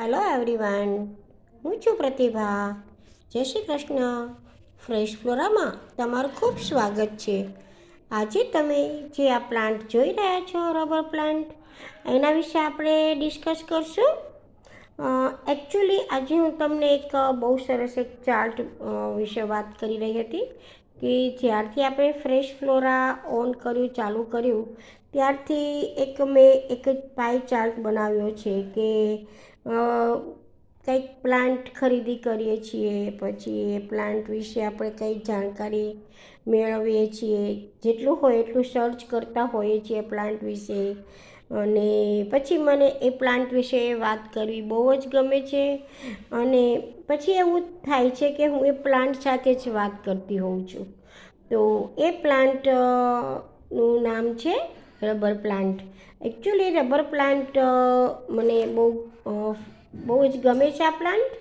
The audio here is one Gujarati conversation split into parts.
હેલો એવરીવન, હું છું પ્રતિભા. જય શ્રી કૃષ્ણ. ફ્રેશ ફ્લોરામાં તમારું ખૂબ સ્વાગત છે. આજે તમે જે આ પ્લાન્ટ જોઈ રહ્યા છો, રબર પ્લાન્ટ, એના વિશે આપણે ડિસ્કસ કરશું. એકચ્યુઅલી આજે હું તમને એક બહુ સરસ એક ચાર્ટ વિશે વાત કરી રહી હતી કે જ્યારથી આપણે ફ્રેશ ફ્લોરા ઓન કર્યું, ચાલુ કર્યું, ત્યારથી મેં એક જ પાઈ ચાર્ટ બનાવ્યો છે કે કંઈક પ્લાન્ટ ખરીદી કરીએ છીએ, પછી એ પ્લાન્ટ વિશે આપણે કંઈ જાણકારી મેળવીએ છીએ, જેટલું હોય એટલું સર્ચ કરતા હોઈએ છીએ પ્લાન્ટ વિશે. અને પછી મને એ પ્લાન્ટ વિશે વાત કરવી બહુ જ ગમે છે. અને પછી એવું થાય છે કે હું એ પ્લાન્ટ સાથે જ વાત કરતી હોઉં છું. તો એ પ્લાન્ટનું નામ છે rubber plant. Actually rubber plant મને બહુ જ ગમે છે આ પ્લાન્ટ,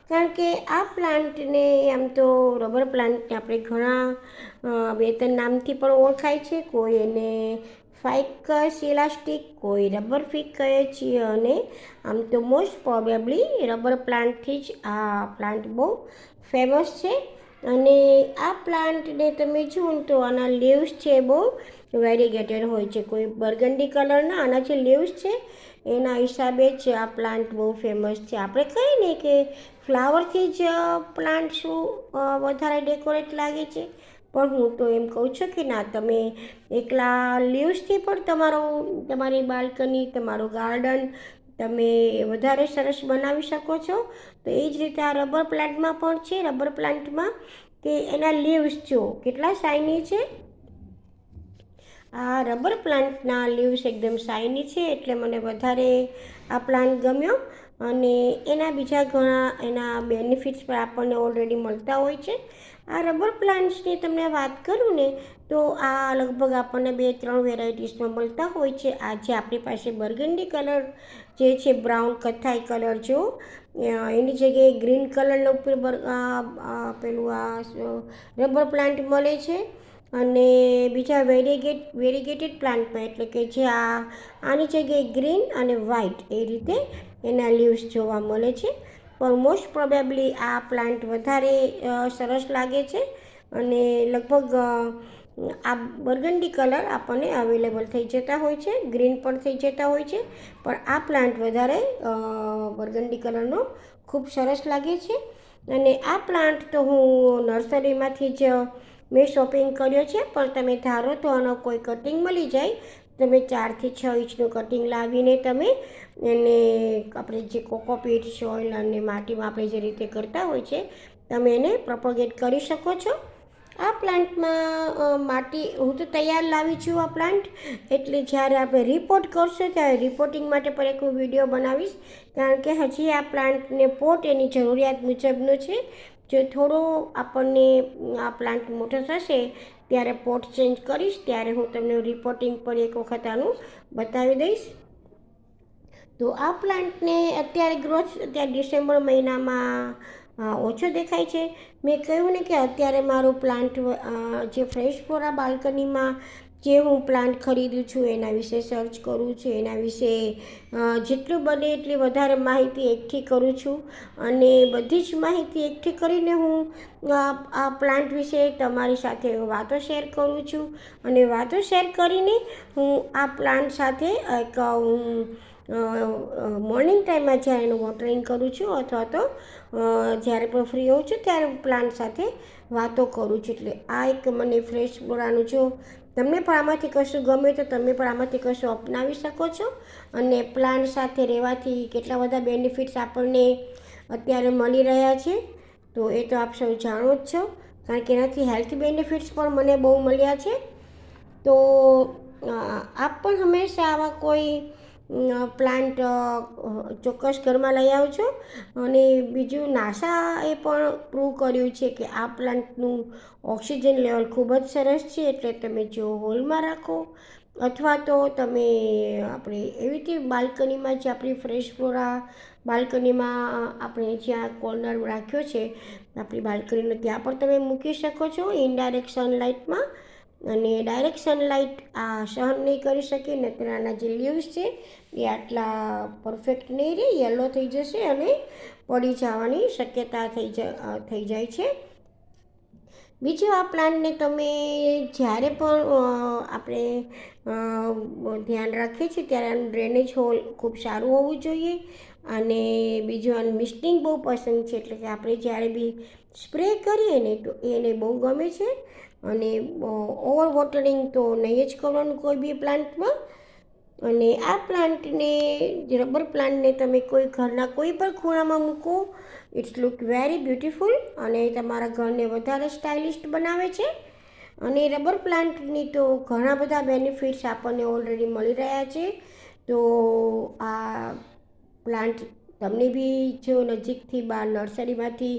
કારણ કે આ પ્લાન્ટને આમ તો રબર પ્લાન્ટને આપણે ઘણા બે ત્રણ નામથી પણ ઓળખાય છે. કોઈ એને ફાઇકસ ઇલાસ્ટિક, કોઈ રબર ફિક કહે છીએ, અને આમ તો મોસ્ટ પ્રોબેબલી રબર પ્લાન્ટથી જ આ પ્લાન્ટ બહુ ફેમસ છે. અને આ પ્લાન્ટને તમે જુઓ તો આના લીવ્સ છે બહુ વેરીગેટેડ હોય છે. કોઈ બર્ગન્ડી કલરના આના જે લીવ્સ છે એના હિસાબે જ આ પ્લાન્ટ બહુ ફેમસ છે. આપણે કહીએ ને કે ફ્લાવરથી જ પ્લાન્ટ શું વધારે ડેકોરેટ લાગે છે, પણ હું તો એમ કહું છું કે ના, તમે એકલા લીવ્સથી પણ તમારી બાલ્કની, તમારું ગાર્ડન તમે વધારે સરસ બનાવી શકો છો. તો એ જ રીતે આ રબર પ્લાન્ટમાં પણ છે. રબર પ્લાન્ટમાં કે એના લીવ્સ જો કેટલા શાઇની છે. આ રબર પ્લાન્ટના લીવ્સ એકદમ શાઇની છે, એટલે મને વધારે આ પ્લાન્ટ ગમ્યો. અને એના બીજા ઘણા એના બેનિફિટ્સ પણ આપણને ઓલરેડી મળતા હોય છે. આ રબર પ્લાન્ટ્સની તમને વાત કરું ને તો આ લગભગ આપણને 2-3 વેરાયટીસમાં મળતા હોય છે. આ જે આપણી પાસે બર્ગન્ડી કલર જે છે, બ્રાઉન કથ્થાઈ કલર જો, એની જગ્યાએ ગ્રીન કલરનો પેલું રબર પ્લાન્ટ મળે છે. અને બીજા વેરીગેટેડ પ્લાન્ટમાં, એટલે કે જે આની જગ્યાએ ગ્રીન અને વ્હાઇટ એ રીતે એના લીવ્સ જોવા મળે છે. પણ મોસ્ટ પ્રોબેબલી આ પ્લાન્ટ વધારે સરસ લાગે છે. અને લગભગ આ બર્ગન્ડી કલર આપણને અવેલેબલ થઈ જતા હોય છે, ગ્રીન પણ થઈ જતા હોય છે, પણ આ પ્લાન્ટ વધારે બર્ગન્ડી કલરનો ખૂબ સરસ લાગે છે. અને આ પ્લાન્ટ તો હું નર્સરીમાંથી જ મેં શોપિંગ કર્યો છે, પણ તમે ધારો તો આનો કોઈ કટિંગ મળી જાય, તમે 4 થી 6 ઇંચનું કટિંગ લાવીને તમે એને આપણે જે કોકોપીટ સોઇલ અને માટીમાં આપણે જે રીતે કરતા હોય છે, તમે એને પ્રોપોગેટ કરી શકો છો. આ પ્લાન્ટમાં માટી હું તો તૈયાર લાવી છું આ પ્લાન્ટ, એટલે જ્યારે આપણે રિપોર્ટ કરશું ત્યારે રિપોર્ટિંગ માટે પણ એક હું વિડીયો બનાવીશ, કારણ કે હજી આ પ્લાન્ટને પોટ એની જરૂરિયાત મુજબનો છે. જો થોડો આપણને આ પ્લાન્ટ મોટો થશે ત્યારે પોટ ચેન્જ કરીશ, ત્યારે હું તમને રિપોર્ટિંગ પર એક વખત આનું બતાવી દઈશ. તો આ પ્લાન્ટને અત્યારે ગ્રોથ અત્યારે ડિસેમ્બર મહિનામાં ઓછો દેખાય છે. મેં કહ્યું ને કે અત્યારે મારું પ્લાન્ટ જે ફ્રેશ ફ્લોરા બાલ્કનીમાં જે હું પ્લાન્ટ ખરીદું છું એના વિશે સર્ચ કરું છું, એના વિશે જેટલું બને એટલી વધારે માહિતી એકઠી કરું છું. અને બધી જ માહિતી એકઠી કરીને હું આ પ્લાન્ટ વિશે તમારી સાથે વાતો શેર કરું છું. અને વાતો શેર કરીને હું આ પ્લાન્ટ સાથે એક મોર્નિંગ ટાઈમમાં જ્યારે એનું વોટરિંગ કરું છું, અથવા તો જ્યારે પણ ફ્રી હોઉં છું ત્યારે હું પ્લાન્ટ સાથે વાતો કરું છું. એટલે આ એક મને ફ્રેશ ફ્લોરાનું જો તમને પણ આમાંથી કશું ગમે તો તમે પણ આમાંથી કશું અપનાવી શકો છો. અને પ્લાન્ટ સાથે રહેવાથી કેટલા બધા બેનિફિટ્સ આપણને અત્યારે મળી રહ્યા છે, તો એ તો આપ સૌ જાણો જ છો, કારણ કે એનાથી હેલ્થ બેનિફિટ્સ પણ મને બહુ મળ્યા છે. તો આપ પણ હંમેશા આવા કોઈ પ્લાન્ટ ચોક્કસ ઘરમાં લઈ આવજો. અને બીજું, નાસાએ પણ પ્રૂવ કર્યું છે કે આ પ્લાન્ટનું ઓક્સિજન લેવલ ખૂબ જ સરસ છે. એટલે તમે જો હોલમાં રાખો, અથવા તો તમે આપણે એવી રીતે બાલ્કનીમાં જે આપણી ફ્રેશ ફ્લોરા બાલ્કનીમાં આપણે જ્યાં કોર્નર રાખ્યો છે આપણી બાલ્કનીનો, ત્યાં પણ તમે મૂકી શકો છો ઇનડાયરેક્ટ સનલાઇટમાં. અને ડાયરેક્ટ સનલાઇટ આ સહન નહીં કરી શકે ને તેના જે લીવ્સ છે એ આટલા પરફેક્ટ નહીં રહે, યલો થઈ જશે અને પડી જવાની શક્યતા થઈ જાય છે. બીજું આ પ્લાન્ટને તમે જ્યારે પણ આપણે ધ્યાન રાખીએ છીએ ત્યારે આનું ડ્રેનેજ હોલ ખૂબ સારું હોવું જોઈએ. અને બીજું આનું મિસ્ટિંગ બહુ પસંદ છે, એટલે કે આપણે જ્યારે બી સ્પ્રે કરીએ ને તો એને બહુ ગમે છે. અને ઓવર વોટરિંગ તો નહીં જ કરવાનું કોઈ બી પ્લાન્ટમાં. અને આ પ્લાન્ટને, રબર પ્લાન્ટને તમે કોઈ ઘરના કોઈ પણ ખૂણામાં મૂકો, ઇટ્સ લુક વેરી બ્યુટિફુલ અને તમારા ઘરને વધારે સ્ટાઇલિશ બનાવે છે. અને રબર પ્લાન્ટની તો ઘણા બધા બેનિફિટ્સ આપણને ઓલરેડી મળી રહ્યા છે. તો આ પ્લાન્ટ તમને બી જો નજીકથી બહાર નર્સરીમાંથી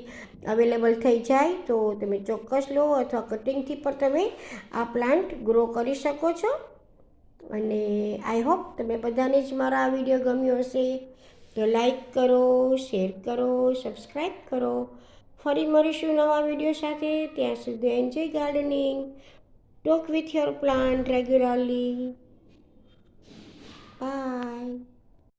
અવેલેબલ થઈ જાય તો તમે ચોક્કસ લો, અથવા કટિંગથી પણ તમે આ પ્લાન્ટ ગ્રો કરી શકો છો. અને આઈ હોપ તમે બધાને જ મારો આ વિડીયો ગમ્યો હશે. તો લાઈક કરો, શેર કરો, સબસ્ક્રાઈબ કરો. ફરી મળીશું નવા વિડીયો સાથે. ત્યાં સુધી enjoy gardening. Talk with your plant regularly. By.